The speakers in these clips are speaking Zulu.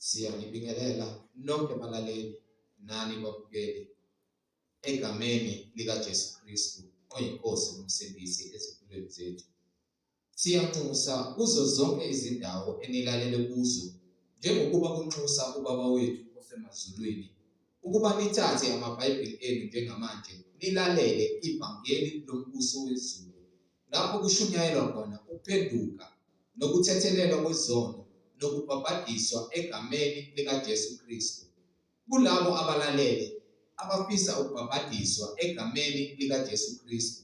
Siyanibingelela nonke abalaleli nani babukeli egameni likaJesu Kristu oyinkosi nomsindisi ezimpilweni zethu. Siyanxusa kuzo zonke izindawo enilalele kuzo, njengokuba kunxusa ubaba wethu osemazulwini, ukuba nithathe amabhayibheli enu njengamanje nilalele ivangeli lombuso wezulu, lapho kushunyayelwa khona ukuphenduka nokuthethelelwa kwezono nokubhabhadiswa egameni likaJesu Kristu. Kulabo abalalele abafisa ukubhabhadiswa egameni likaJesu Kristu,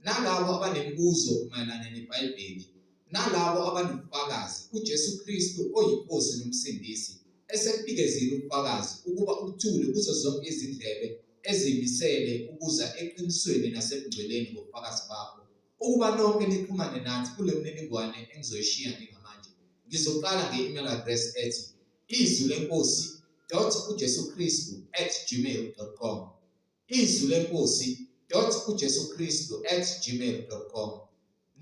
nalabo abanemibuzo mayelana neBhayibheli, nalabo abanobufakazi uJesu Kristu oyinkosi nomsindisi esekubikezile ubufakazi ukuba uthule kuzo zonke izindlebe ezimisele ukuza eqinisweni nasebungcweleni ngobufakazi bakho, ukuba nonke nixhumane nathi kule mininingwane engizoyishiya njengamanje. Ngizoqala nge-email address ethi izwilenkosi.ujesukristu@gmail.com, izwilenkosi.ujesukristu@gmail.com,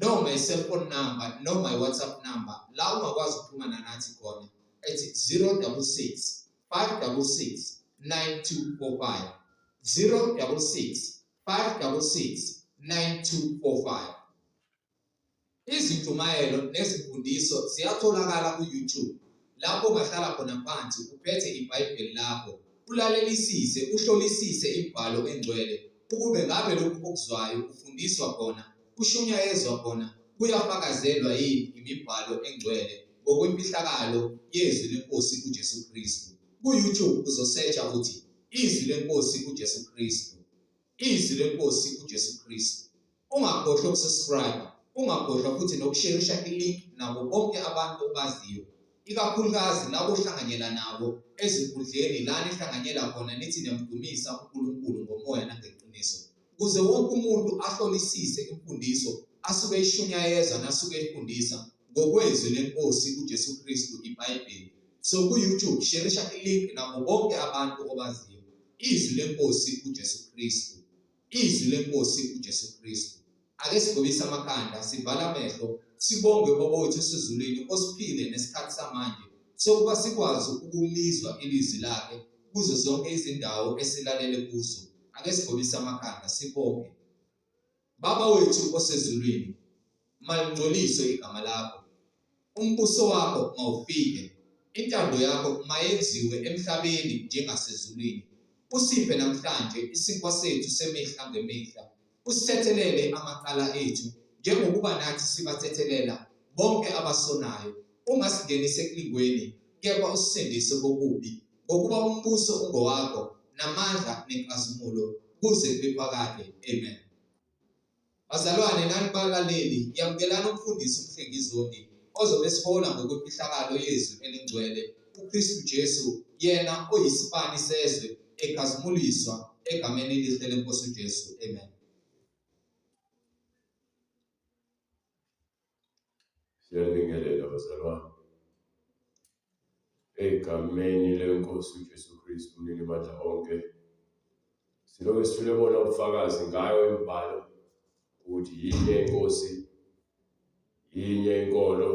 noma i-cellphone number noma i-WhatsApp number la ungakwazi ukuxhumana nathi khona ethi 066 566 9245, 066 566 9245. Izintshumayelo nezimfundiso ziyatholakala ku-YouTube, lapho ungahlala khona phansi uphethe iBhayibheli lakho, ulalelisise, uhlolisise imibhalo engcwele, ukube ngabe lokhu okuzwayo kufundiswa khona, kushunyayezwa khona, kuyafakazelwa yini imibhalo engcwele ngokwemfihlakalo yezwi lenkosi uJesu Kristu. Ku-YouTube uzosearcha uthi izwi lenkosi uJesu Kristu, izwi lenkosi uJesu Kristu. Ungakhohlwa ukusubscribe, ungakhohlwa futhi nokusharisha i-link nabo bonke abantu obaziyo, ikakhulukazi labo ohlanganyela nabo ezinkundleni la nihlanganyela khona nithi niyamdumisa uNkulunkulu ngomoya nangeqiniso, ukuze wonke umuntu ahlolisise imfundiso asuke eyishunyayeza nasuke eyifundisa ngokwezwi lenkosi uJesu Kristu, iBhayibheli. So ku-YouTube sharisha i-link nabo bonke abantu obaziyo. Izwi lenkosi uJesu Kristu, izwi lenkosi uJesu Kristu. Ake sigobise amakhanda, sivala amehlo, sibonge Baba wethu esezulwini osiphile nesikhathi samanje sokuba sikwazi ukulizwa ilizwi lakhe kuzo zonke izindawo esilalele kuzo. Ake sigobise amakhanda, sibonge. Baba wethu osezulwini, malingcoliswe igama lakho, umbuso wakho mawufike, intando yakho mayenziwe emhlabeni njengasezulwini. Usiphe namhlanje isinkwa sethu semihla ngemihla, usithethelele amaqala ethu njengokuba nathi sibathethelela bonke abasonayo. Ungasingenise ekulingweni, kepha usisindise kokubi, ngokuba umbuso ungowakho namandla nenkazimulo kuze kube phakade. Amen. Bazalwane nani balaleli, yamukelana umfundisi uMhlengizoni ozobe sihola ngokwemfihlakalo yezwi elingcwele, uKristu Jesu, yena oyisipani sezwe, ekhazimuliswa egameni elihle lenkosi uJesu. Amen. Siyabingelela bazalwane egameni lenkosi uJesu Kristu uNinimandla onke. Silokhu sithule bona ubufakazi ngayo imibhalo ukuthi yinye inkosi, yinye inkolo,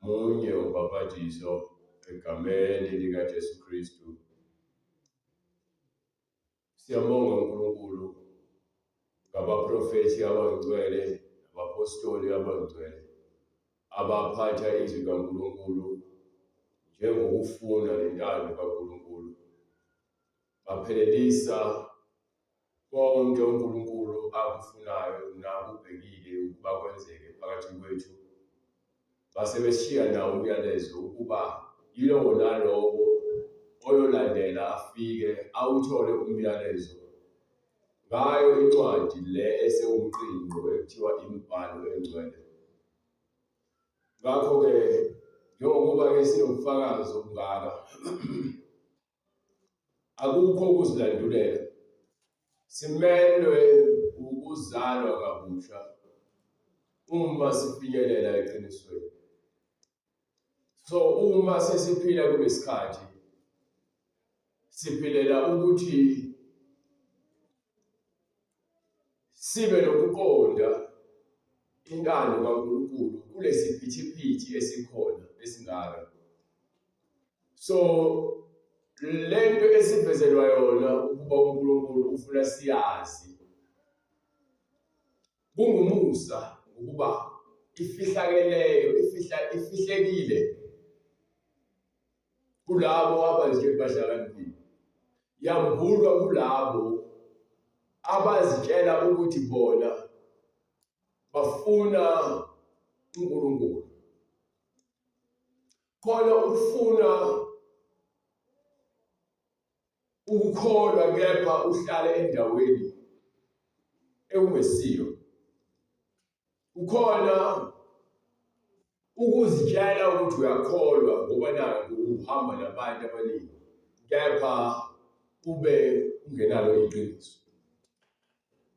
munye ubhabhadiso egameni likaJesu Kristu. Siyabonga uNkulunkulu ngabaprofethi abangcwele, abapostoli abangcwele abaphatha izwi kaNkulunkulu njengokufuna lentando kaNkulunkulu, baphelelisa konke uNkulunkulu akufunayo nakubhekile ukuba kwenzeke phakathi kwethu. Basebeshiya nawo umyalezo ukuba yilowo nalowo oyolandela afike awuthole umyalezo ngayo incwadi le esewumqingo ekuthiwa imibhalo engcwele. Ngakho-ke njengokuba-ke sinobufakazi obungaka, akukho ukuzilandulela, simelwe ukuzalwa kabusha uma sifinyelela eqinisweni. So uma sesiphila kulesikhathi, siphilela ukuthi sibe nokuqonda intando kaNkulunkulu kulesiphithiphithi esikhona esingaka. So lento esivezelwa yona ukuba uNkulunkulu ufuna siyazi kungumusa ukuba ifihlekile kulabo abazike bahlakaniphile, yambulwa kulabo abazitshela ukuthi bona bafuna uNkulunkulu. Khona ufuna ukukholwa kepha uhlale endaweni ewungesiyo. Ukhona ukuzitshela ukuthi uyakholwa ngoba naku uhamba nabantu abaningi kepha ube ungenalo iqiniso.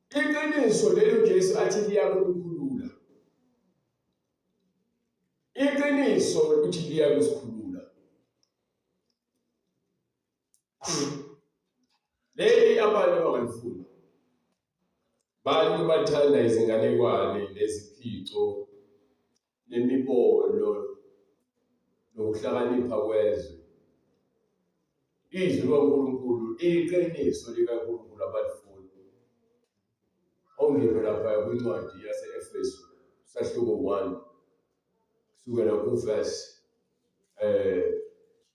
Iqiniso lelo Jesu athi liyakukhulula. Iqiniso ukuthi liyakusikhulula. Leli abantu abangalifuni. Bantu bathanda izinganekwane neziphico nemibono nokuhlakanipha kwezwe. Izwi loNkulunkulu iqiniso likaNkulunkulu abalifuni. Awungiphe lapha kwincwadi yase-Efesu sahluko 1 kusukela kuverse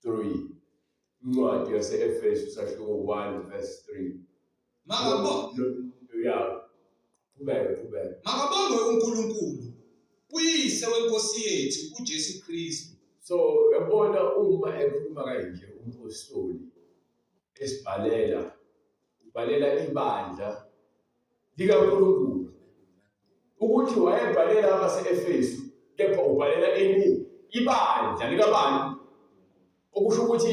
3. Incwadi yase-Efesu sahluko 1 verse 3. Makabongwe uNkulunkulu, uyise wenkosi yethu uJesu Kristu. So yabona uma ekhuluma kanje umpostoli ubhalela ibandla likaNkulunkulu ukuthi wayebhalela abase-Efesu kepha ubhalela ibandla likabantu, okusho ukuthi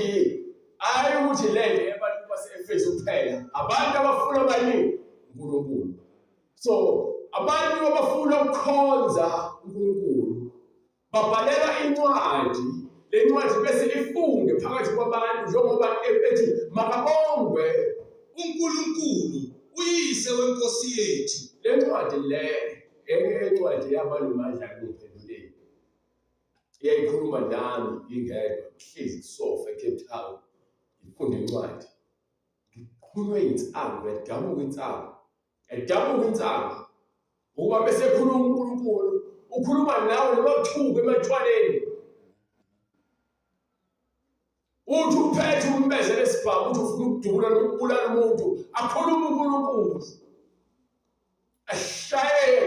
ayi ukuthi lento yabantu base-Efesu kuphela, abantu abafuna abaningi uNkulunkulu. So abantu abafuna ukukhonza uNkulunkulu babhalela incwadi, le ncwadi bese ifunge phakathi kwabantu njengoba ethi makabongwe uNkulunkulu, uyise wenkosi yethu. Le ncwadi le encwadi yabalumandla kuphenduleni. Iyayikhuluma nami ingedwa hlezi kusofa eCape Town. Ngifunda incwadi. Ngikhulunywe insangu, edabuka insangu. Ukuba bese ekhuluma uNkulunkulu, ukhuluma nawe nabakuthuka emathwaleni. Uthi uphethe umbeze lesibhamu uthi ufuna ukudubula nokubulala umuntu, akhuluma uNkulunkulu. Ashaye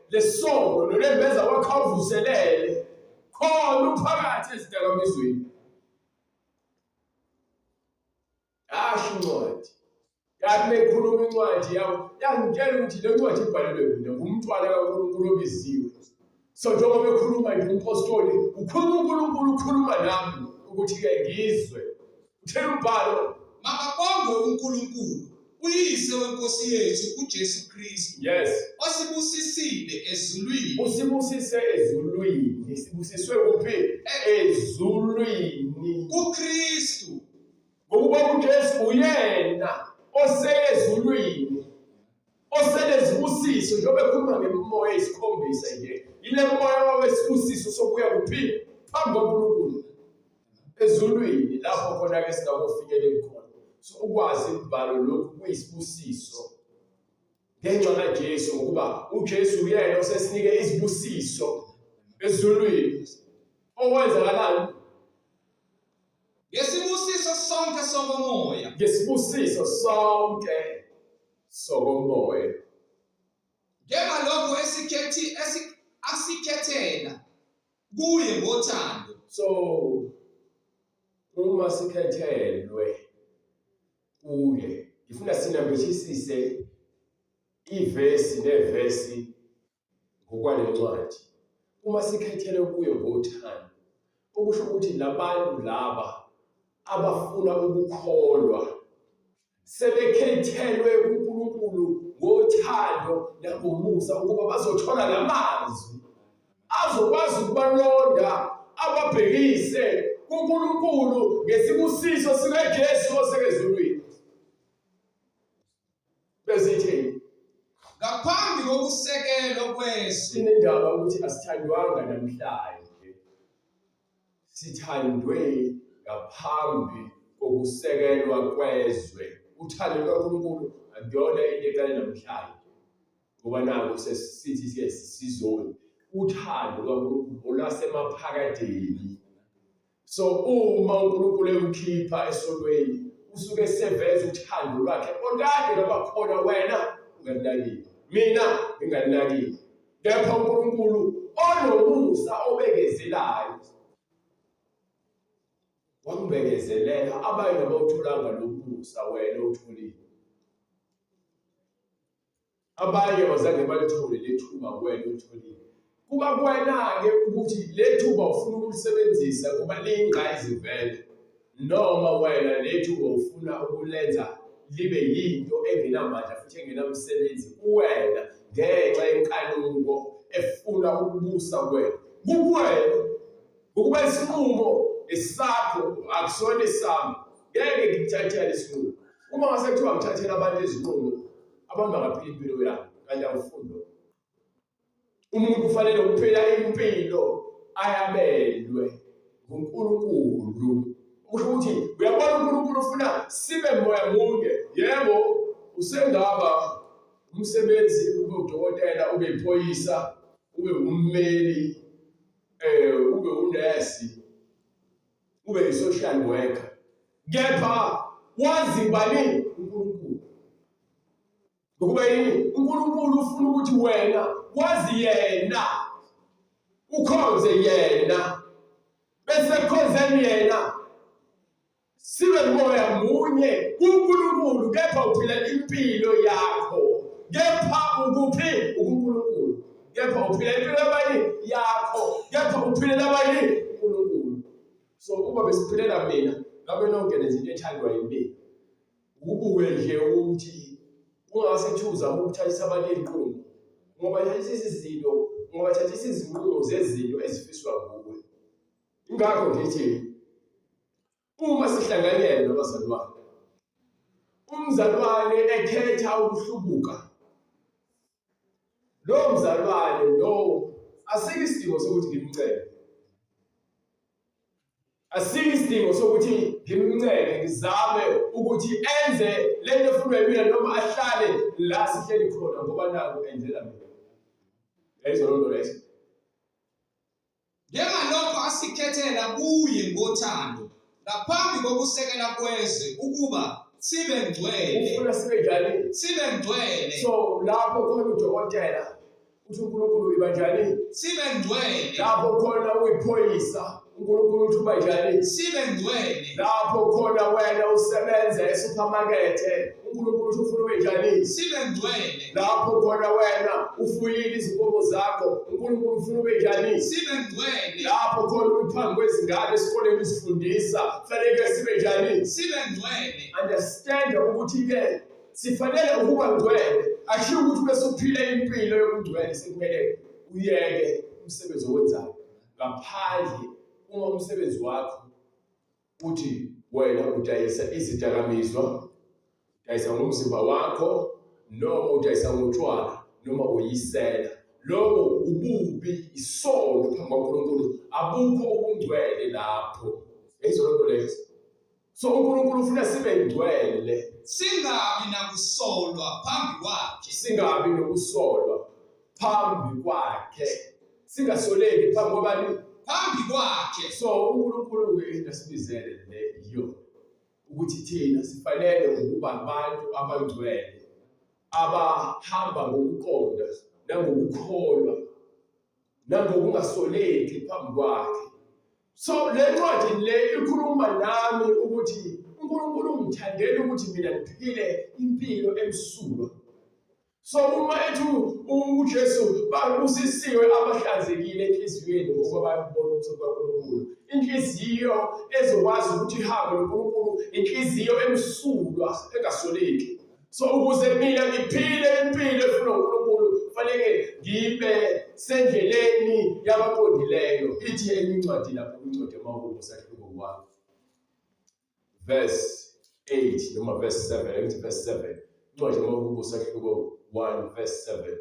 lesono nolembeza wakhavuselele khona uphakathi ezidakamizweni. Asho incwadi. Yathi mekhuluma incwadi yawo, yangitshela ukuthi le ncwadi ibhalelwe mina ngumntwana kaNkulunkulu obiziwe. So njengoba ekhuluma nje umpostoli, ukhuluma uNkulunkulu ukhuluma nami ukuthi-ke ngizwe. Uthela umbhalo, makabongwe uNkulunkulu, uyise wenkosi yethu uJesu Kristu. Yes. Osibusisile ezulwini. Usibusise ezulwini. Sibusiswe kuphi? Ezulwini. KuKristu. Ngokuba uJesu uyena osezulwini. Oselezibusiso njengoba ekhuluma ngemoya esikhombisa nje. Ile moya wesibusiso sokuya kuphi? Phambi kaNkulunkulu. Ezulwini lapho khona ke singakufinyelela khona. So ukwazi imbalo lokhu kuyisibusiso ngenxa kaJesu ngokuba uJesu uyena osesinike izibusiso ezulwini. Okwenzakalani? Ngesibusiso sonke sokomoya. Ngesibusiso sonke sokomoya. Njengalokho asikhethela kuye ngothando. So uma sikhethelwe kuye, ngifuna sinambithisise ivesi nevesi ngokwale ncwadi. Uma sikhethelwe kuye ngothando, okusho ukuthi labantu laba abafuna ukukholwa sebekhethelwe kuNkulunkulu ngothando nangomusa ukuba bazothola lamazwi azokwazi ukubalonda ababhekise kuNkulunkulu ngesibusiso sikaJesu osekezulwini. Besithi ngaphambi kokusekelwa kwezwe. Sinendaba ukuthi asithandwanga namhlanje, sithandwe ngaphambi kokusekelwa kwezwe. Uthando lukaNkulunkulu akuyona into eqale namhlanje. Ngoba naku sesithi ke sizoni. Uthando lukaNkulunkulu olwasemaphakadeni. So uma uNkulunkulu ekukhipha esolweni usuke eseveza uthando lwakhe okade labakhona wena ungalinakile. Mina ngingalinakile. Kepha uNkulunkulu onomusa obekezelayo wambekezelela abanye abawutholanga lo musa wena utholile. Abanye bazange balithole lethuba wena utholile. Kuba kuwena-ke ukuthi lethuba ufuna ukulisebenzisa kuba liyingqayizi vele, noma wena lethuba ufuna ukulenza libe yinto engenamandla futhi engenamsebenzi kuwena ngenxa yenkanuko efuna ukubusa wena. Kuwena ukuba isinqumo esakho akusona esami, ngeke ngithathele isinqumo. Uma ngase kuthiwa ngithathela abantu izinqumo, abantu bangaphila impilo yabo kanti awufundo. Umuntu ufanele ukuphila impilo ayabelwe nguNkulunkulu. Kusho ukuthi uyabona uNkulunkulu ufuna sibe moya munye. Yebo, usengaba umsebenzi, ube udokotela, ube iphoyisa, ube ummeli, ube unesi, ube social worker. Kepha wazi bani uNkulunkulu. Ngokuba yini uNkulunkulu ufuna ukuthi wena wazi yena, ukhonze yena, bese khonzeni yena, sibe moya munye kuNkulunkulu. Kepha uphila impilo yakho, kepha ukuphi uNkulunkulu. Kepha uphila impilo yabani yakho, kepha uphile nabani uNkulunkulu. So uma besiphilela mina ngabe nonke lezinto ethandwa yimi, ukubuke nje ukuthi ungasethuza ukuthathisa abantu izinqumo, ngoba thathisa izinqumo zezinto ezifiswa nguwe. Ingakho ngithi uma sihlanganyela nabazalwane, umzalwane ekhetha ukuhlubuka, lo mzalwane lo asikho isidingo sokuthi ngimncede. Asikho isidingo sokuthi ngimncede ngizame ukuthi enze lento efunwa yimina noma ahlale la sihleli khona ngoba naku enzela mina. Yayizolonto leso. Njengalokho asikhethela kuye ngothando ngaphambi kokusekela kwezwe ukuba sibe ngcwele. Ufuna sibe njani? Sibe ngcwele. So lapho khona udokotela uthi uNkulunkulu iba njani? Sibe ngcwele. Lapho khona uyiphoyisa uNkulunkulu uthi uba njani? Sibe ngcwele. Lapho khona wena usebenza esupermarket uNkulunkulu uthi ufuna ube njani? Sibe ngcwele. Lapho khona wena ufuyile izinkomo zakho uNkulunkulu ufuna ube njani? Sibe ngcwele. Lapho khona uphambi kwezingane esikoleni usifundisa fanele sibe njani? Sibe ngcwele. Understand ukuthi-ke sifanele ukuba ngcwele ashiyo ukuthi bese uphila impilo yobungcwele sekumele uyeke umsebenzi owenzayo ngaphandle. Uma umsebenzi wakho uthi wena udayisa izidakamizwa, udayisa ngomzimba wakho, noma udayisa ngotshwala, noma uyisela, lokho ububi, isono phambi kaNkulunkulu, abukho ubungcwele lapho. Yayizolonto lezo. So uNkulunkulu ufuna sibe ngcwele, singabi nakusolwa phambi kwakhe. Singabi nokusolwa phambi kwakhe, singasoleki phambi kwabani? Phambi kwakhe. So uNkulunkulu into asibizele leyo ukuthi thina sifanele ukuba abantu abangcwele abahamba ngokuqonda nangokukholwa nangokungasoleki phambi kwakhe. So le ncwadi le ikhuluma nami ukuthi uNkulunkulu ungithandela ukuthi mina ngiphile impilo emsulwa. So uma ethu uJesu babusisiwe abahlanzekile enhliziyweni ngoba bayabona ukuthi kaNkulunkulu, inhliziyo ezokwazi ukuthi ihambe noNkulunkulu, inhliziyo emsulwa engasoleki. So ukuze mina ngiphile impilo efuna uNkulunkulu kufanele ngibe sendleleni yabaqondileyo. Ithi encwadi lapho incwadi yaMahubo sahluko 1 verse 8 noma verse 7, ethi verse 7. Incwadi yaMahubo sahluko 1 verse 7.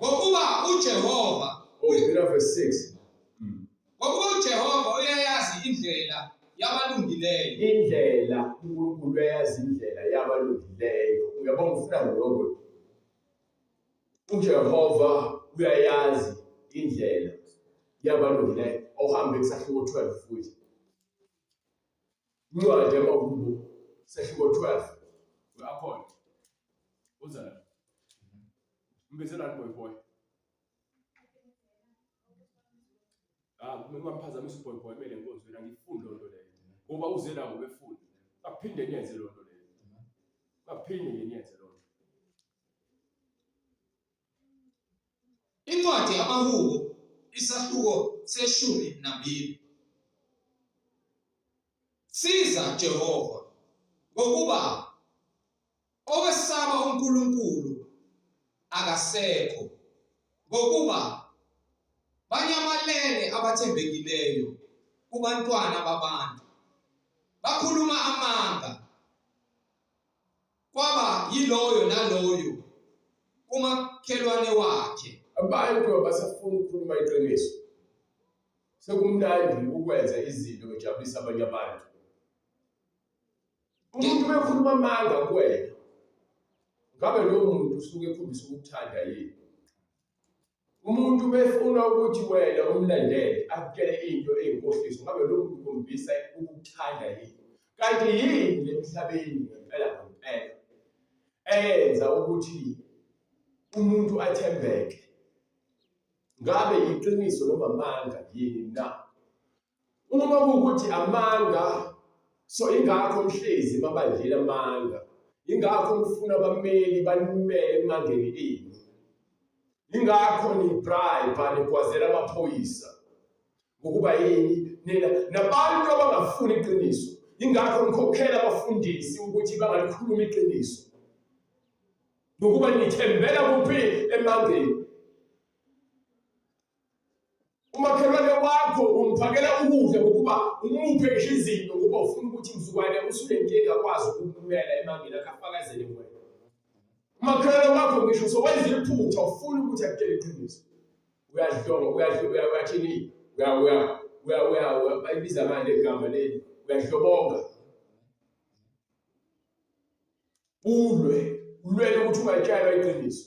Ngokuba uJehova verse 6. ngokuba uJehova uyayazi indlela yabalungileyo. Indlela uNkulunkulu uyayazi indlela yabalungileyo. Uyabona ufuna lokho. uJehova uyayazi indlela yabalungileyo. Awuhambe kusahluko 12 futhi. Incwadi yamaHubo sahluko 12. Uyakhona. Uzala. Mbizela boy. Ungamphazamisa boy mele nkonzo wena ngifunde lonto leyo. Ngoba uzela ngobefunda. Aphinde niyenze lonto leyo. Aphinde niyenze lonto. Incwadi yamaHubo isahluko se-12. Siza Jehova ngokuba owesaba uNkulunkulu akasekho, ngokuba banyamalele abathembekileyo kubantwana babantu, bakhuluma amanga kwaba yiloyo naloyo kumakhelwane wakhe. Abantu abasafuna ukukhuluma iqiniso. Sekumnandi ukwenza izinto ejabulisa abanye abantu. Umuntu bekhuluma amanga kuwena. Ngabe lo muntu usuke ekhombisa ukukuthanda yini? Umuntu befuna ukuthi wena umlandele akutshele into eyinkohliso. Ngabe lo muntu ukhombisa ukukuthanda yini? Kanti yini emhlabeni ngempela ngempela eyenza ukuthi umuntu athembeke? Ngabe iqiniso noma amanga yini na? Uma kuwukuthi amanga, so ingakho mhlezi babadlela amanga. Ingakho ngifuna abameli banimele emangeni enu. Ingakho ni bribe nikwazela amaphoyisa. Ngokuba yini nina nabantu abangafuni iqiniso. Ingakho ngikhokhela abafundisi ukuthi bangalikhuluma iqiniso. Ngokuba nithembela kuphi emangeni. Umakhelwane wakho umphakela ukudla ngokuba umuphe izinto ngoba ufuna ukuthi mzukwane usulenkinga akwazi ukumela emangeni akafakazele wena. Umakhelwane wakho ngisho sowenza iphutha ufuna ukuthi akutshele iqiniso. Uyathini? Bayibiza manje igama leli. Uyahlobonga. Ulwele ukuthi ungatshelwa iqiniso.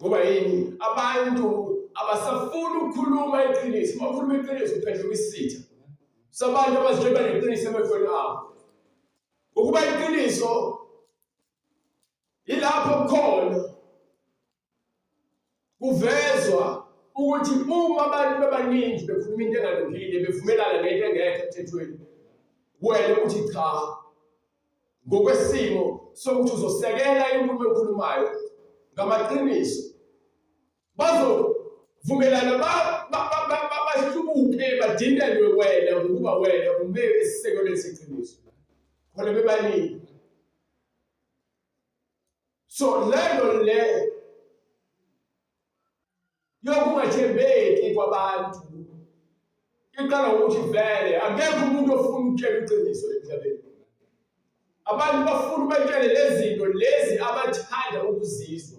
Ngoba yini abantu abasafuna ukukhuluma iqiniso. Makhuluma iqiniso uphendula isitha. Sabantu abazijeba neqiniso emehlweni abo. Ngokuba iqiniso ilapho khona kuvezwa ukuthi uma abantu bebaningi bekhuluma into engalungile bevumelana nento engekho emthethweni, wena uthi cha. Ngokwesimo sokuthi uzosekela inkulumo ekhulumayo ngamaqiniso. Bazovumelana bahlubuke badindelwe wena ngokuba wena umele esisekelweni seqiniso. Khona bebaningi. So lelo le yokungathembeki kwabantu iqala ukuthi vele akekho umuntu ofuna ukutshela iqiniso emhlabeni. Abantu bafuna ukutshela lezinto lezi abathanda ukuzizwa.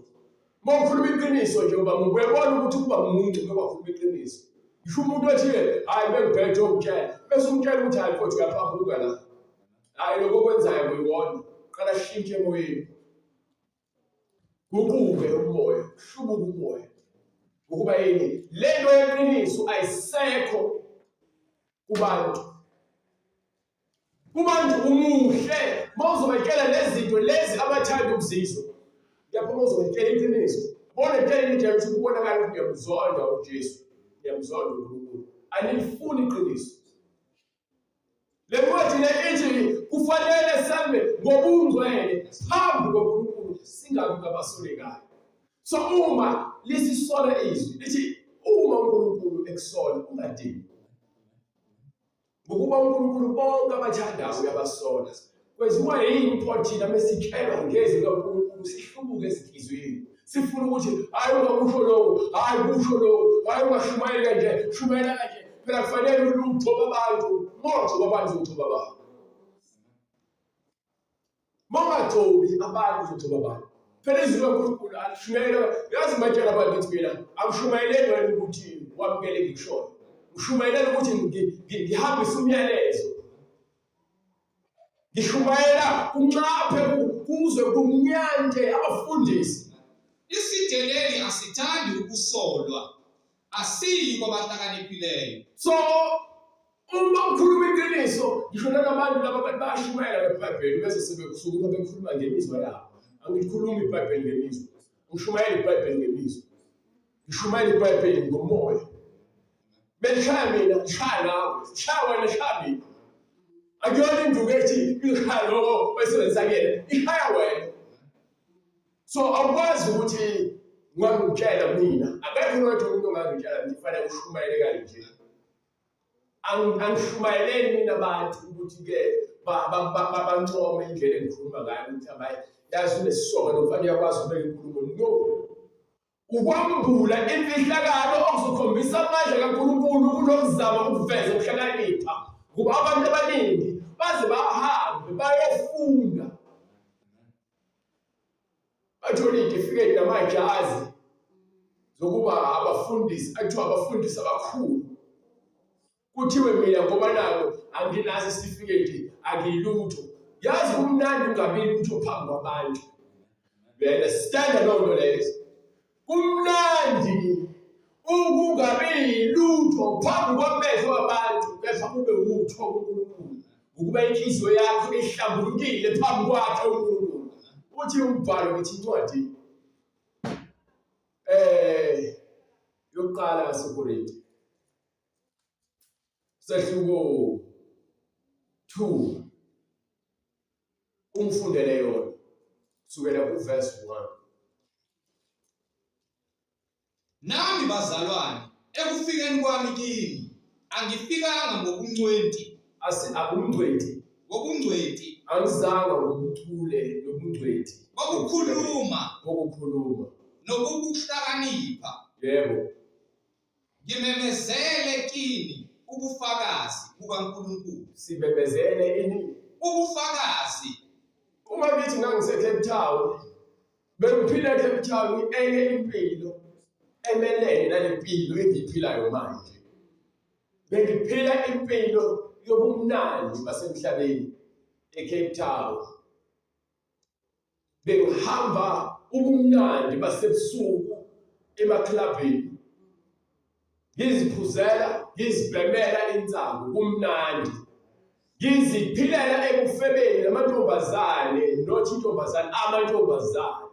Mawukhuluma iqiniso nje ngoba ngiyabona ukuthi kuba umuntu ngoba iqiniso. Ngisho umuntu othi hayi bengiphethe ukutshela bese umtshela ukuthi hayi mfowethu uyaphambuka la. Hayi lokho kwenzayo uyibona. Qala shintshe emoyeni. Guquke umoya, hlubuka umoya. Ngokuba yini lento yeqiniso ayisekho kubantu. Kubantu umuhle mawuzobatshela lezinto lezi abathanda ukuzizwa. Yaphuma uzobetshela iqiniso. Bona tshela into ukuthi kubonakala ukuthi uyamzonda uJesu. Uyamzonda uNkulunkulu. Anifuni iqiniso. Le ncwadi le ithi kufanele sambe ngobungcwele phambi koNkulunkulu singabi ngabasolekayo. So uma lisisola izwi lithi uma uNkulunkulu ekusola ungadini. Ngokuba uNkulunkulu bonke abathandayo uyabasola. Kwenziwa yini thina mesitshelwa ngezi kaNkulunkulu sihlubuke ezinhlizweni. Sifuna ukuthi hayi ungakusho lokho, hayi kusho lokho, hayi ungashumayela nje, shumayela kanje. Phela kufanele ukuthoba abantu, motho abantu uzothoba abantu. Mongathobi abantu uzothoba abantu. phela izwi likaNkulunkulu alishumayela yazi matshela abantu mina akushumayeleni wena ukuthi wamukele ngikushoyo ushumayela ukuthi ngihambise umyalezo ngishumayela kunqaphe kuze kumnyante abafundisi isideleli asithandi ukusolwa asiyi kwabahlakaniphileyo so uma ukhuluma iqiniso ngisho nabantu laba bayashumayela ngeBhayibheli bese sebekusuka bekhuluma ngemizwa yabo angikhulumi iBhayibheli ngemizwa ngishumayela iBhayibheli ngemizwa ngishumayela iBhayibheli ngomoya beshaya mina ngichaya nawe ngichaya wena ngichaya mina akuyona induku ethi ikhaya lokho besebenzisa kuyena ikhaya wena so awukwazi ukuthi ngangitshela mina akekho nomuntu umuntu ongangitshela ukuthi kufanele ushumayele kanje angishumayeleni mina abantu ukuthi-ke bancome indlela engikhuluma ngayo ukuthi abaye yazi unesisoko nokufanele uyakwazi ukubeka inkulumo no ukwambula imfihlakalo okuzokhombisa amandla kaNkulunkulu kunokuzama ukuveza ukuhlakanipha kuba abantu abaningi baze bahambe bayofunda bathole itifikethi namajazi zokuba abafundisi athiwa abafundisi abakhulu kuthiwe mina ngoba nalo anginazo isitifiketi akilutho yazi kumnandi ungabili lutho phambi kwabantu wena stand loo nto lezo kumnandi ukungabi lutho phambi kwamehlo wabantu kepha kube utho kuNkulunkulu ukuba inhliziyo yakho ihlambulukile phambi kwakhe uNkulunkulu uthi umbhalo ngithi incwadi yokuqala yaseKorinte sehluko 2 umfundele yona kusukela kuverse 1 nami bazalwane ekufikeni kwami kini angifikanga ngobungcweti ngobungcweti angizanga ngobuthule nobungcweti bokukhuluma nokubuhlakanipha yebo ngimemezele kini ubufakazi bukaNkulunkulu sibebezele ini ubufakazi uma ngithi ngangiseCape Town bengiphila eCape Town enye impilo emelene nalempilo engiyiphilayo manje bengiphila impilo yobumnandi basemhlabeni eCape Town bengihamba ubumnandi basebusuku emaclubini ngiziphuzela ngizibhemela insango kumnandi ngiziphilela ekufebeni namantombazane nothi intombazane amantombazane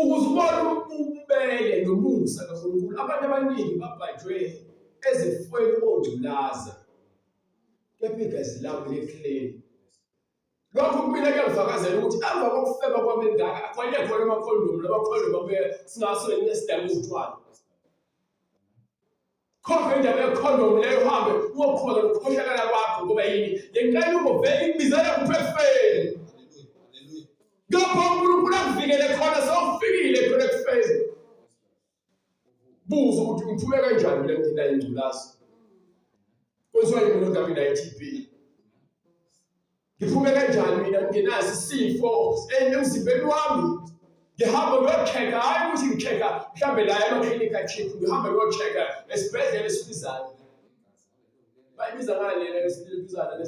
ukuzibona ububele nomusa kaNkulunkulu abantu abaningi babhajwe ezifweni ongculaza kepha igazi labo leclean lokho kumina kuyangifakazela ukuthi emva kokufeba kwami engaka akwanye khona amakhondomu labakhondomu abuye singaso nesidanga uzithwala khona indaba yekhondomu leyo uhambe uyokhona ukukhohlakala kwakho ngoba yini lenkanuko vele ikubizela kuphefeni ngapho uNkulunkulu akuvikele khona sawufikile khona ekufeni buza ukuthi ngiphume kanjani mina ngina ingculazi kwenziwa yini ngoba mina iTB ngiphume kanjani mina ngenazi isifo emzimbeni wami ngihamba ngokucheka hayi ukuthi ngicheka mhlambe la emaklinika achithi ngihamba ngokucheka esibhedlela esibizayo bayibiza ngale lesibizana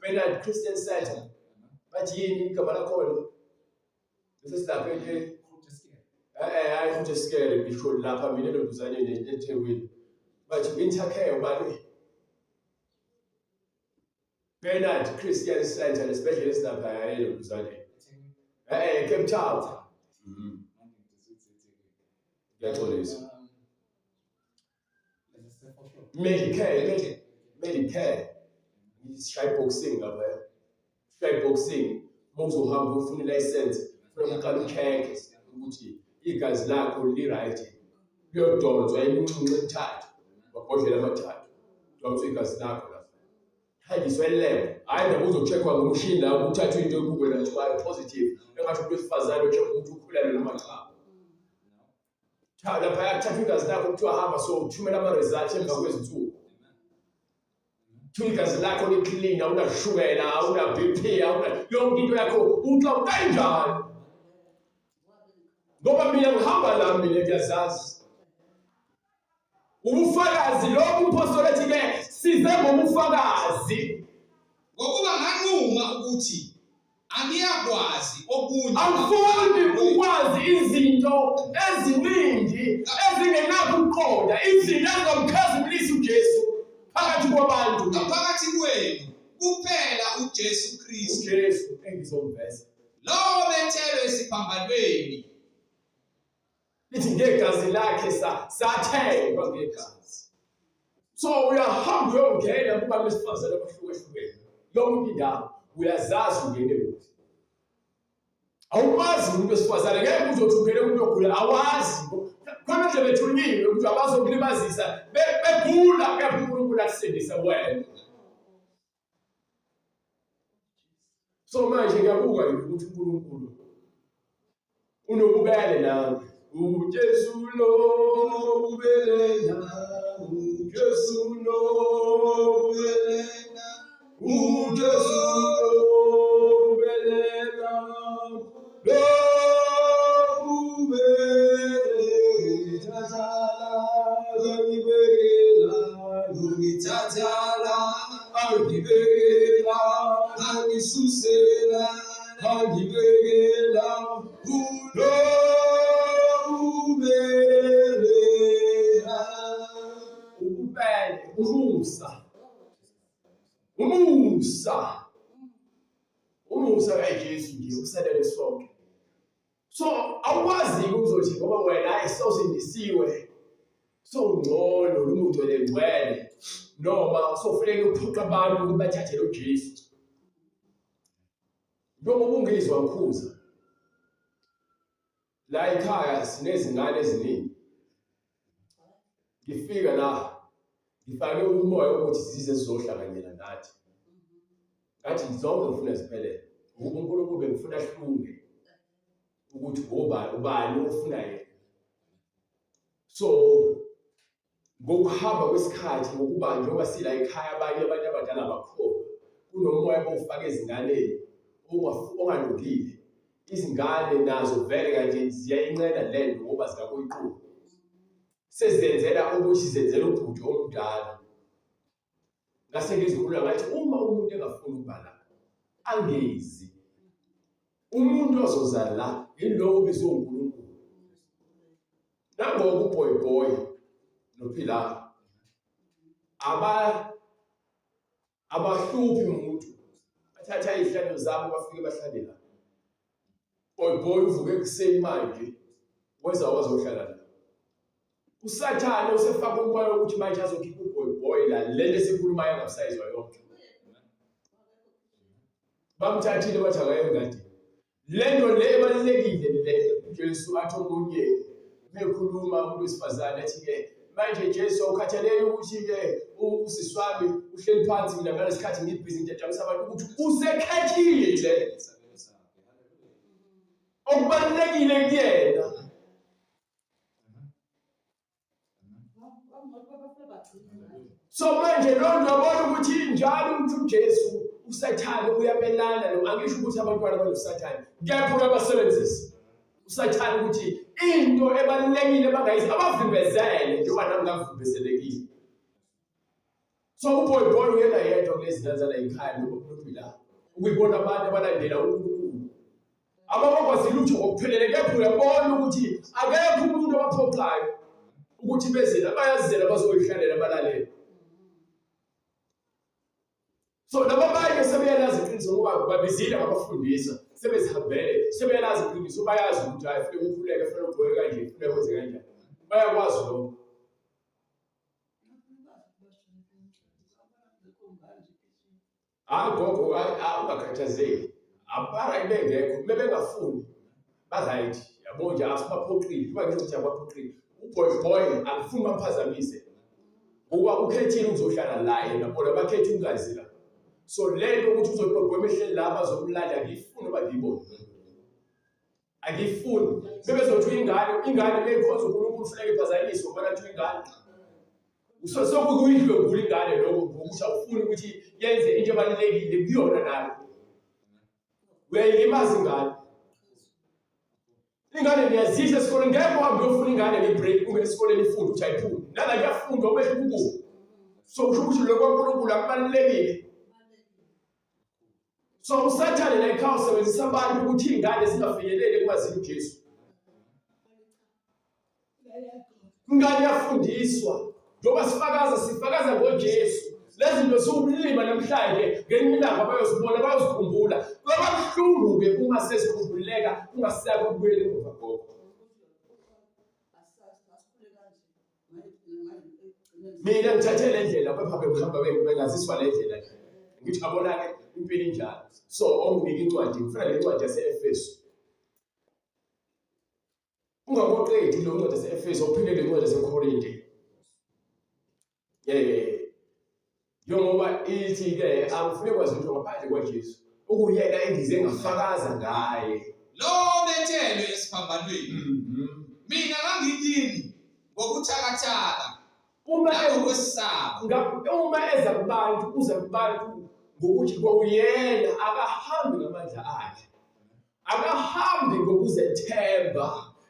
Bernard Christian Center bathi yini igama lakhona bese silapha nje hayi futhi scare ngisho lapha mina lobuzaneni eThekwini bathi Intercare ubani Bernard Christian Center lesibhedlela esilapha lobuzaneni Cape Town yaxolisa Medicare shy boxing lapha shy boxing mawuzohamba ufuna license ufuna uqala ucheck ukuthi igazi lakho li right liyodonswa imincinci emithathu babhodlela amathathu donsa igazi lakho lapha hanjiswa elab hayi nabo uzocheckwa ngomshini la ukuthatha into yokukwela nje positive engathi umuntu wesifazane ocheck ukuthi ukhulelwe noma cha lapha yakuthatha igazi lakho kuthiwa hamba so uthumela ama results emva kwezinsuku igazi lakho liklina, unashukela, una-BP, yonke into yakho uxa kanjani. Ngoba mina ngihamba nami mina kuyazazi. Ubufakazi lobu umpostoli ethi-ke size ngobufakazi. Ngokuba nganquma ukuthi angiyakwazi okunye. Angifuni ukwazi izinto eziningi ezingenakho ukuqonda, izinto ezizomkhazimulisa uJesu phakathi kwabantu. Ngaphakathi kwenu kuphela uJesu Kristu. uJesu engizomveza. Lowo bethelwe esiphambanweni. Lithi ngegazi lakhe sathengwa ngegazi. So uyahamba uyongena kubantu besifazane abahlukahlukene. Yonke indawo uyazazi ungene kuphi. Awumazi umuntu wesifazane, ngeke uzothi ungene umuntu ogula, awazi. Khona nje bethunyiwe ukuthi abazokulibazisa begula, kepha uNkulunkulu akusindisa wena. So manje ngiyabuka ukuthi uNkulunkulu unobubele nawe. uJesu unobubele nawe, uJesu unobubele nawe, uJesu unobubele nawe. Umusa kaJesu nje ukusalele sonke. So awukwazi ukuzothi ngoba wena ayisosindisiwe songcono umuntu ngcwele noma sofuneka ukuphuqa abantu ukuthi bathathele uJesu. Njengoba ungizwa ngikhuza la ekhaya sinezingane eziningi. Ngifika la ngifake umoya ukuthi zize sizohlanganyela nathi. Ngathi zonke ngifuna ziphelele. uNkulunkulu bengifuna hlunge ukuthi ubani ofuna yena. So ngokuhamba kwesikhathi ngokuba njengoba sila ekhaya abanye abantu abadala bakhona kunomoya bofaka ezinganeni ongalungile. Izingane nazo vele kanje ziyayinceda lento ngoba zikakuyiqhuba. Sezenzela ukuthi zenzele ubhuti omdala. Ngase ngizikhulula ngathi uma umuntu engafuni ukuba la angezi. Umuntu ozoza la yilowo bezwe uNkulunkulu. Nangoku uBoy noPhilato abahluphi umuntu. Bathatha izihlalo zabo bafike bahlale la. Boy uvuke kuseni manje wenza wazohlala la. uSathane usefaka umoya ukuthi manje azokhipha uBoy la lento esikhuluma yangasayizwa yonke. Bamthathile bathi akayengadi. Lento le ebalekile le Jesu athi omunye bekhuluma umuntu wesifazane ethi ke manje Jesu ukhathalele ukuthi ke usiswami uhleli phansi mina ngalesikhathi ngibhizi ngijabulisa abantu ukuthi usekhethile okubalekile kuyena. So manje lo ngiyabona ukuthi njalo ukuthi uJesu uSathane uyabelana lo angisho ukuthi abantwana banoSathane kepha uyabasebenzisa uSathane ukuthi into ebalekile bangayizi abavimbezele njengoba nami ngavimbezelekile. So uBoy uyena yedwa kulezi ndazana ekhaya noPhilato ukuyibona abantu abalandela uNkulunkulu abakwazi lutho ngokuphelele kepha uyabona ukuthi akekho umuntu abaphoqayo ukuthi bezela bayazela bazoyihlalela balalela. So labanye sebeyalazi iqiniso ngoba babizile ngabafundisa sebezihambele sebeyalazi iqiniso bayazi ukuthi hayi kufanele ukhuleke kufanele ugqoke kanje kufanele wenze kanjani bayakwazi lokho. Gogo ungakhathazeki abara ibengekho bebengafuni ba-right yabo nje asibaphoqile kuba ngisho ukuthi abaphoqile. uBoy akufuni bamphazamise ngoba ukhethile ukuzohlala la yena bona bakhethe ungazi la. So lento ukuthi uzobhekwa emehleni la bazomlanda ngifuni oba ngiyibone. Angifuni bebezothi ingane beyikhonza uNkulunkulu kufanele iphazanyiswe ngoba nathi ingane. Usosokuyidlwengula ingane lokho ngokuthi awufuni ukuthi yenze into ebalulekile kuyona nayo. Uyayilimaza ingane. Ingane niyazisha esikoleni ngeke uhambe uyofuna ingane ngebreak ube esikoleni ifunde ukuthi ayiphume. Nala kuyafunda ubeshe ukubuka. So usho ukuthi lokho kwaNkulunkulu akubalulekile. So usathane la ekhaya usebenzisa abantu ukuthi ingane zingafinyeleli ekwazini uJesu. Ingane yafundiswa njengoba sifakaza ngoJesu. Lezi zinto siwulima namhlanje ngelinye ilanga bayozikhumbula. Kuyabuhlungu-ke uma sesikhumbuleka ungasiyaki ukubuyela emuva gogo. Mina ngithathe le ndlela baphambe ngihamba bengaziswa le ndlela. Ngithi abona-ke impilo injalo. So onginika incwadi ngifuna le ncwadi yase-Efesu. Ungakoqedi lo ncwadi yase-Efesu uphinde le ncwadi yaseKorinte. Njengoba ithi-ke angifune kwazi ukuthi ngaphandle kwaJesu ukuyena engize ngafakaza ngaye. Lo bethelwe esiphambanweni. Mina ngangikini ngokuthakathaka. Uma eza kubantu uza kubantu ngokuthi kwawuyena akahambi ngamandla akhe. Akahambi ngokuzethemba.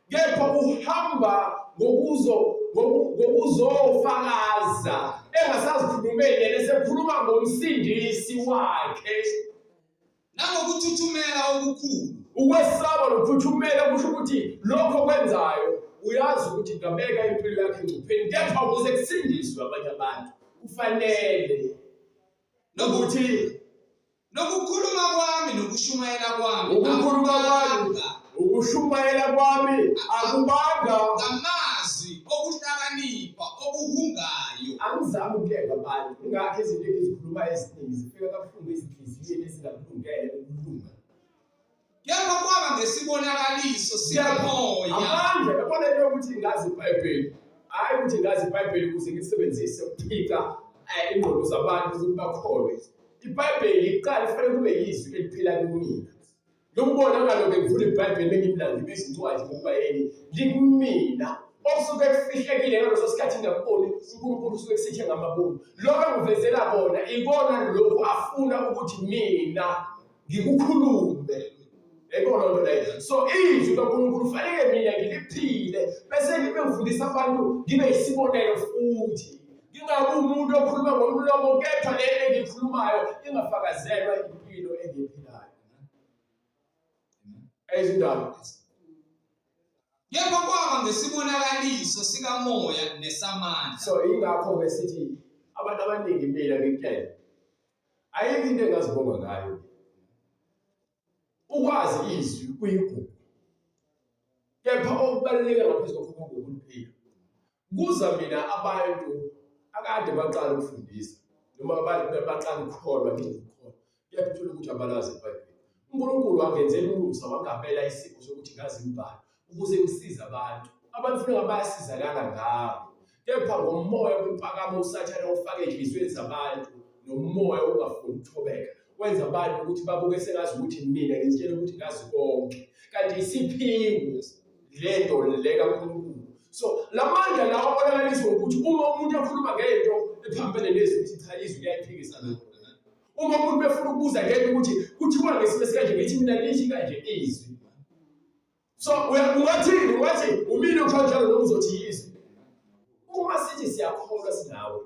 Kepha uhamba ngokuzofakaza. Engasazikhulumeli yena esekhuluma ngomsindisi wakhe. Nangokuthuthumela okukhulu. Ukwesaba nokuthuthumela kusho ukuthi lokho kwenzayo uyazi ukuthi ngabeka impilo yakhe engcupheni kepha ukuze kusindiswe abanye abantu kufanele nokuthi nokukhuluma kwami nokushumayela kwami ukushumayela kwami akubanga ngamazwi okuhlakanipha okuhungayo. Angizami ukuyeka abantu ngakho izinto ezikhuluma eziningi zifika kabuhlungu ezinhliziyweni ezingakulungele ukulunga. Kepha kwaba ngesibonakaliso sikamoya. Amandla yabona into yokuthi ngazi iBhayibheli. Hayi ukuthi ngazi iBhayibheli ukuze ngisebenzise ukuphika ingqondo zabantu ukuthi bakholwe. IBhayibheli iqala ifanele kube yizwi eliphila kumina. Lokubona ngaloku ngivula iBhayibheli ngimlandi bezincwadi ngoba yini likumina. Okusuke kufihlekile ngaleso sikhathi ngakuboni uNkulunkulu usuke kusithe ngamabomu. Lokho angivezela bona ibona lokho afuna ukuthi mina ngikukhulume. Yayibona lento leyo. So izwi kaNkulunkulu kufanele mina ngiliphile bese ngibe ngifundisa abantu ngibe yisibonelo futhi. Ngingabi umuntu okhuluma ngomlomo kepha lento engikhulumayo ingafakazelwa impilo engiphilayo. Ezindaba. Kepha kwaba ngesibonakaliso sikamoya nesamandla. So ingakho ke sithi abantu abaningi mina ngikutshela. Ayikho into engazibonga ngayo. Ukwazi izwi kuyigugu. Kepha okubaluleke ngaphezu kokho ukuphila. Kuza mina abantu akade baqala ukufundisa noma abantu baqala ukukholwa ngizikholwa. Kepha uthola ukuthi abalazi iBhayibheli. uNkulunkulu wangenzela umusa wangabela isipho sokuthi ngazi imbali ukuze kusize abantu. Abantu futhi bayasizakala ngabo. Kepha ngomoya wempakamo usathana ufake enhlizweni zabantu nomoya ungafuni ukuthobeka. Wenza abantu ukuthi babuke sengazi ukuthi mina ngizitshela ukuthi ngazi konke. Kanti isiphingo lento le kaNkulunkulu. So lamandla lawo abonakaliswa ukuthi uma umuntu ekhuluma ngento ephambene nezwi ukuthi cha izwi liyayiphikisa lokho. Uma umuntu befuna ukubuza ngento ukuthi kuthiwa ngesimo esikanje ngithi mina lithi kanje izwi. So ungathi umile ukanjalo noma uzothi izwi. Uma sithi siyakholwa sinawe.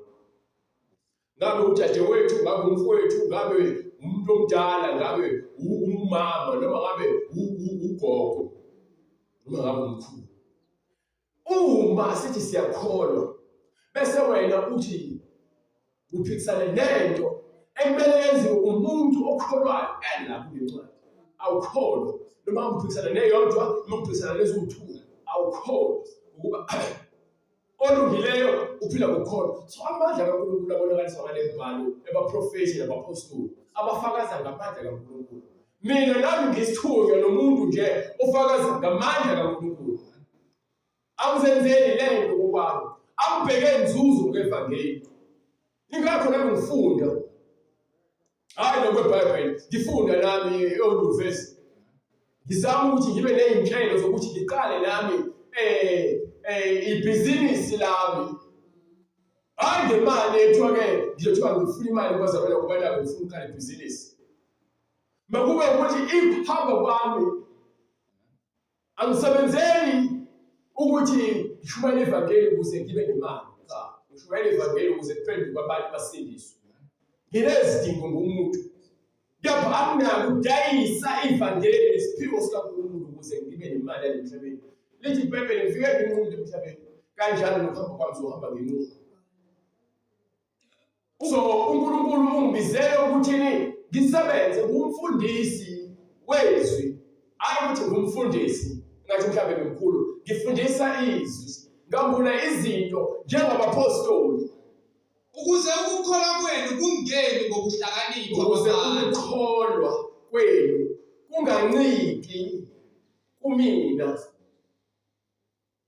Ngabe udade wethu, ngabe umfowethu, ngabe umuntu omdala, ngabe umama noma ngabe ugogo noma ngabe umkhulu. Uma sithi siyakholwa bese wena uthi uphikisana nento ekumele yenziwe umuntu okholwayo la kulencwadi. Awukholwa noma uphikisana neyodwa noma uphikisana leziwu2 awukholwa ukuba olungileyo uphila ngokholwa. So amandla kaNkulunkulu abonakaliswa ngale mbhalo ebaprofeti nabapostoli abafakaza ngamandla kaNkulunkulu. Mina nami ngisithunywa nomuntu nje ofakaza ngamandla kaNkulunkulu. Angizenzeli lento ngokwami. Angibheke inzuzo ngevangeli. Ingakho nami ngifunda. Hayi lokweBhayibheli ngifunda nami euniversity. Ngizama ukuthi ngibe nezinhlelo zokuthi ngiqale nami ibhizinisi lami. hayi ngemali ethiwa-ke ngizothiwa ngifuna imali kwazabela kubana ngifuna ukukhala ibhizinisi. Makube ukuthi ihamba kwami angisebenzeli ukuthi ngishumayele ivangeli ukuze ngibe nemali. Cha, ngishumayele ivangeli ukuze kuphendule kwabantu basindiswe. Nginezidingo ngomuntu. Kepha akunako ukudayisa ivangeli lesiphiwo sikaNkulunkulu ukuze ngibe nemali emhlabeni. Lithi iBhayibheli ngifike nginqunde emhlabeni. Kanjalo nokuhamba kwami uzohamba ngenqunde. So uNkulunkulu ungibizele ukuthi ngisebenze ngumfundisi wezwi. Hayi ukuthi ngumfundisi ngathi mhlawumbe ngimkhulu. Ngifundisa izwi. Ngambula izinto njengabapostoli. Ukuze ukukholwa kwenu kungeni ngokuhlakanipha Ukuze kwabantu. ukukholwa kwenu kunganciki kumina.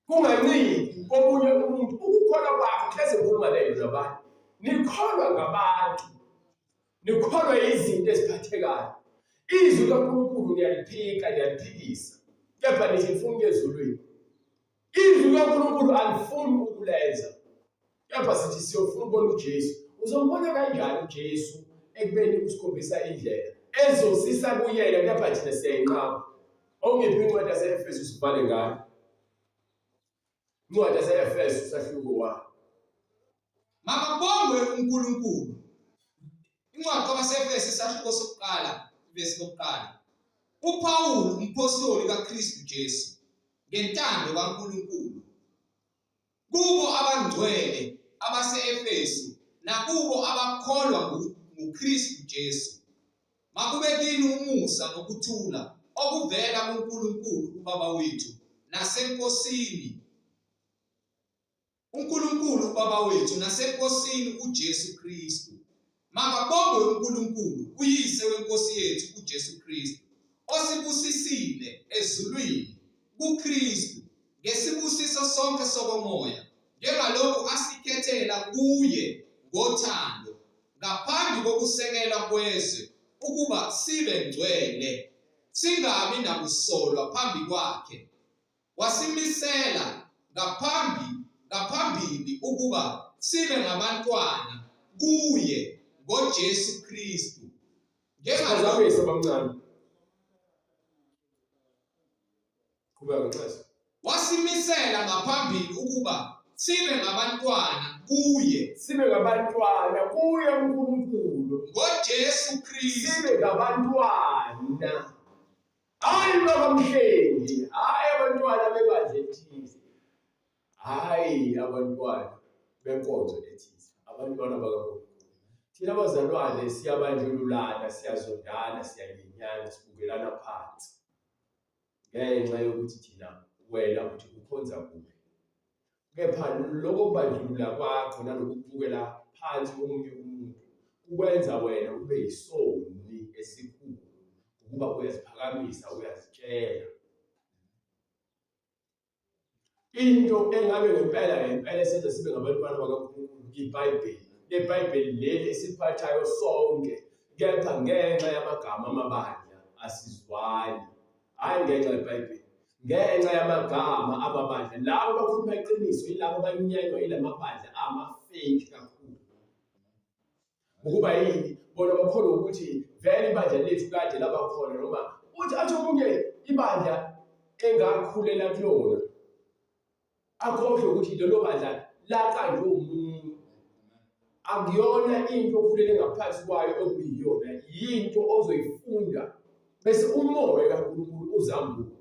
Kunganciki komunye umuntu. Ukukholwa kwakho hleze ngikhuluma lento nabantu. Nikholwa ngabantu. Nikholwa izinto eziphathekayo. Izwi kaNkulunkulu niyaliphika niyaliphikisa. Kepha nithi nifuna ukuya ezulwini. Izwi kaNkulunkulu alifuni ukulenza. Kepha sithi siyofuna ukubona uJesu. Uzombona kanjani uJesu ekubeni usikhombisa indlela ezosisa kuyena, kepha thina siyayinqaba. Ongiphi incwadi yase-Efesu sibhale ngayo? Incwadi yase-Efesu sahluko 1. Makabongwe uNkulunkulu. Incwadi kwabaseFesu isahluko sokuqala, ivesi lokuqala. uPawulu umpostoli kaKristu Jesu ngentando kaNkulunkulu kubo abangcwele abase-Efesu nakubo abakholwa nguKristu Jesu. Makube kini umusa nokuthula okuvela kuNkulunkulu uBaba wethu naseNkosini uNkulunkulu uBaba wethu naseNkosini uJesu Kristu. Makabongwe uNkulunkulu uyise wenkosi yethu uJesu Kristu osibusisile ezulwini kuKristu ngesibusiso sonke sokomoya njengalokhu asikhethela kuye ngothando ngaphambi kokusekelwa kwezwe ukuba sibe ngcwele singabi nakusolwa phambi kwakhe. Wasimisela ngaphambili ukuba sibe ngabantwana kuye ngoJesu Kristu Njengazawuyise bamncane. Kuba ngixesi. wasimisela ngaphambili ukuba sibe ngabantwana kuye Sibe ngabantwana kuye uNkulunkulu. ngoJesu Kristu. Sibe ngabantwana. Hayi bakamhlengi, hayi abantwana bebandla ethize. Hayi abantwana benkonzo ethize. Abantwana bakaNkulunkulu. Thina abazalwane siyabandlululana, siyazondana, siyanyenyana, sibukelana phansi. Ngenxa yokuthi thina wena uthi ukhonza kuphi. Kepha lokho kubandlulula kwakho nalokubukela phansi komunye umuntu ukwenza wena ube yisoni esikhulu ukuba uyaziphakamisa, uyazitshela. Into engabe ngempela esenza sibe ngabantwana bakaNkulunkulu iBhayibheli. LeBhayibheli leli esiphathayo sonke, kepha ngenxa yamagama amabandla asizwani. Hayi ngenxa yeBhayibheli, ngenxa yamagama amabandla. Labo abakhuluma iqiniso yilabo abanyenywa yilamabandla ama-fake kakhulu. Ukuba yini? Bona bakholwa ukuthi vele ibandla lethu kade labakhona noma uthi athi omunye ibandla engakhulela kulona akhohlwe ukuthi lelo bandla laqanjwe umuntu. Akuyona into okhulele ngaphansi kwayo okuyiyona, yinto ozoyifunda bese umoya kaNkulunkulu uzambuka.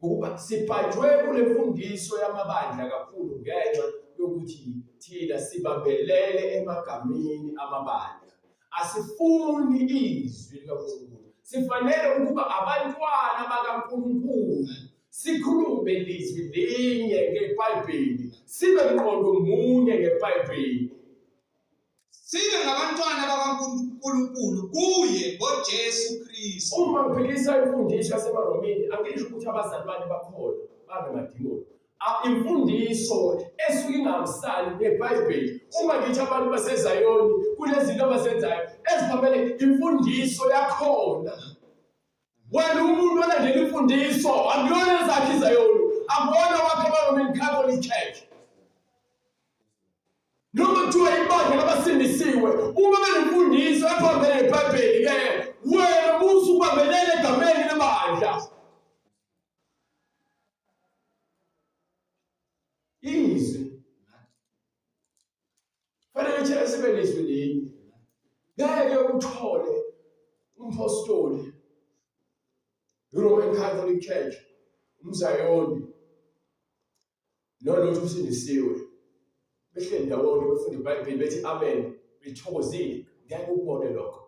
Ukuba sibhajwe kule mfundiso yamabandla kakhulu ngenxa yokuthi thina sibambelele emagameni amabandla. Asifuni izwi likaNkulunkulu. Sifanele ukuba abantwana bakaNkulunkulu. Sikhulume ilizwi linye ngeBhayibheli. Sibe mqondo munye ngeBhayibheli. Sibe ngabantwana bakaNkulunkulu kuye ngoJesu Kristu. Uma ngiphikisa imfundiso yasemaromeni angisho ukuthi abazalwane bakhona bangamadimoni. Imfundiso esuke ingahambisani neBhayibheli. Uma ngithi abantu baseZayoni kunezinto abazenzayo eziphambene imfundiso yakhona. Wena umuntu olandela imfundiso akuyona ezakhe iZayoni, akuyona wakhe amaromeni Catholic Church. noma kuthiwa ibandla labasindisiwe uma benemfundiso ephambene neBhayibheli wena ubusubambelele egameni lebandla. Izwi fanele nje sibe nezwi linye. Ngeke uthole umpostoli Roman Catholic Church umzayoni nalothi usindisiwe behleli ndawonye befunda iBhayibheli bethi amen bethokozile. Ngeke ukubone lokho.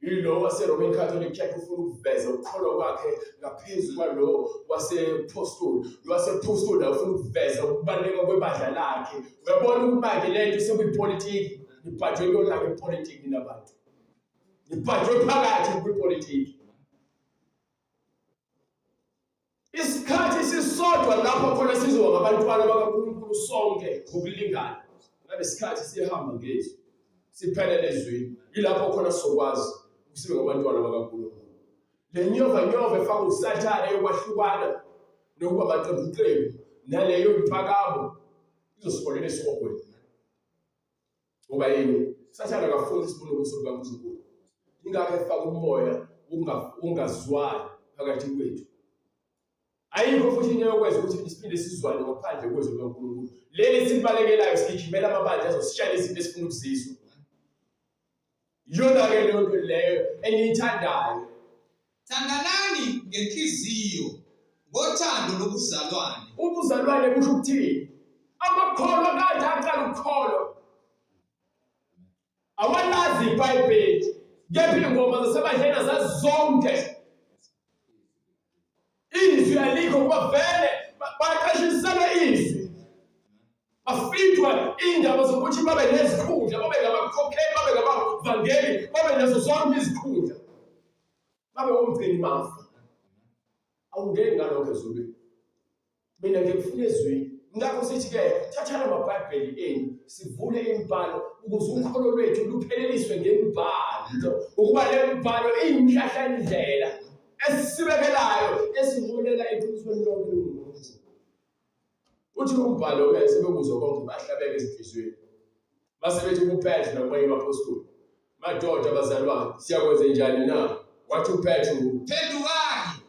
Yilo wase-Roman Catholic Church ufuna ukuveza ukukholwa kwakhe ngaphezu kwalo wase-apostoli. Wase-apostoli ufuna ukuveza ukubaluleka kwebandla lakhe. Uyabona ukuthi le nto sekuyipolitiki. Nibhajwe lona kwipolitiki nabantu. Nibhajwe phakathi kwipolitiki. Isikhathi sisodwa lapho khona sizoba ngabantwana bakaNkulunkulu sonke ngokulingana. Ngabe isikhathi sihamba ngezwi. Siphelele ezweni. Yilapho khona sizokwazi sibe ngabantwana bakaNkulunkulu. Le nyova efaka usathane yokwahlukana nokuba baqebuqebu naleyo mphakamo izosibolela esiqogweni. Ngoba yini? Usathane akafuni isibunuko sokukaNkulunkulu. Ingakho efaka umoya ungazwani phakathi kwethu. Ayikho futhi into yokwenza ukuthi siphinde sizwane ngaphandle kwezwi likaNkulunkulu. Leli sibalekelayo sigijimela amabandla azosishaya izinto esifuna ukuzizwa. Yona ke leyo nto leyo engiyithandayo. Thandanani ngenhliziyo ngothando lokuzalwane. Ubuzalwane kusho ukuthini? Amakholwa kade aqala ukukholwa. Awalazi iBhayibheli. Kepha ingoma zasebandleni zazonke. Izwi alikho kuba vele baqashisela izwi. Bafitwa indaba zokuthi babe nezikhundla, babe ngabakhokheli, babe ngabavangeli, babe nazo zonke izikhundla. Babe umgcini mafa. Awungeni ngalokho ezulwini. Mina ngikufuna ezweni. Ngakho sithi-ke thathana amaBhayibheli enu sivule imibhalo ukuze ukholo lwethu lupheleliswe ngemibhalo. Ukuba le mibhalo iyimhlahlandlela esibekelayo esivulela eqinisweni lonke lokuNkulunkulu. Uthi umbhalo-ke sebekuzwa konke bahlabeke ezinhliziyweni. Base bethi uPetru nakwanye amapostoli. Madoda abazalwane, siyakwenza njani na? Wathi uPetru, Phendukani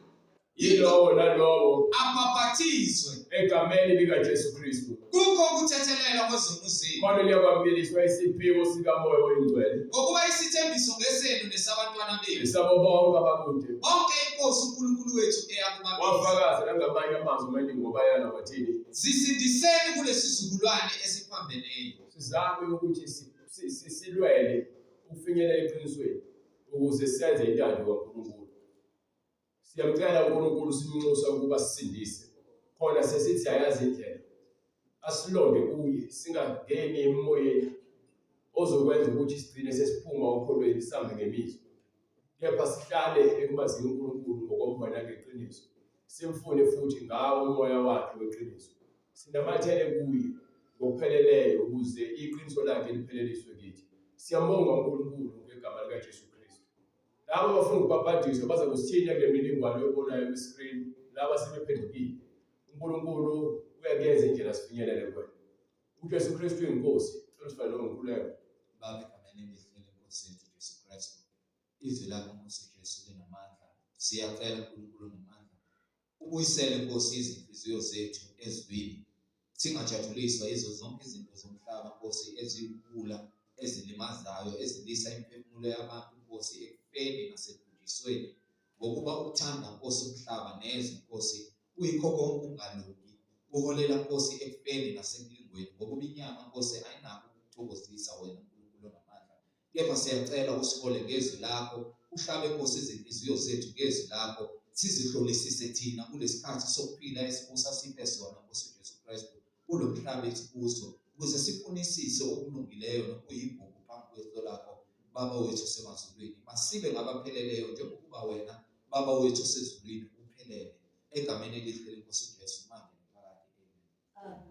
yilowo nalowo abhaphathizwe egameni likaJesu Kristu. kukho ukuthethelela kwezono zenu. Khona liyakwamkeliswa isiphiwo sikaMoya oyiNgcwele. Ngokuba isithembiso ngesenu nesabantwana benu. Sabo bonke abakude. Bonke inkosi uNkulunkulu wethu eyakubabili. Wafakaza nangamanye amazwi amaningi ngoba yana wathini. Zisindiseni kulesi sizukulwane esiphambeneyo. Sizame ukuthi silwele ukufinyelela eqinisweni ukuze senze intando kaNkulunkulu. Siyamcela uNkulunkulu simnxusa ukuba sisindise. Khona sesithi ayazi indlela. Asilonde kuye singangeni emoyeni ozokwenza ukuthi sigcine sesiphuma ukholweni sihambe ngemizwa. Kepha sihlale ekubazini uNkulunkulu ngokomoya ngeqiniso. Simfune futhi ngawo umoya wakhe weqiniso. Sinamathele kuye ngokupheleleyo ukuze iqiniso lakhe lipheleliswe kithi. Siyambonga uNkulunkulu ngegama likaJesu Kristu. Labo abafuna ukubhabhadiswa baza kusithinya kule mininingwane oyibonayo kwi-screen laba sebephendukile. uNkulunkulu uyakuyenza indlela sifinyelele kuyo. uJesu Kristu inkosi. Sifana noNkulunkulu. Baba egameni elihle lenkosi yethu Jesu Kristu. Izwi lakho Nkosi Jesu linamandla. Siyacela uNkulunkulu ngamandla. Ubuyisele Nkosi izinhliziyo zethu ezwini. Singajatshuliswa izo zonke izinto zomhlaba Nkosi eziyibula, ezilimazayo, ezilisa imiphefumulo yabantu Nkosi ekufeni nasekudisweni. Ngokuba ukuthanda Nkosi umhlaba nezwe Nkosi uyikho konke ungalungi. Uholela Nkosi ekufeni nasekulingweni. Ngokuba inyama Nkosi ayinako ukuthokozisa wena uNkulunkulu ngamandla. Kepha siyacela usihole ngezwi lakho. Uhlabe Nkosi izinhliziyo zethu ngezwi lakho. Sizihlolisise thina kulesikhathi sokuphila esibusa siphe sona Nkosi Jesu Kristu. Kulo mhlaba esikuso ukuze sifunisise okulungileyo nokuyigugu phambi kweso lakho Baba wethu semazulwini. Masibe ngabapheleleyo njengokuba wena Baba wethu sezulwini uphelele. Egameni elihle lenkosi Jesu manje phakathi. Amen.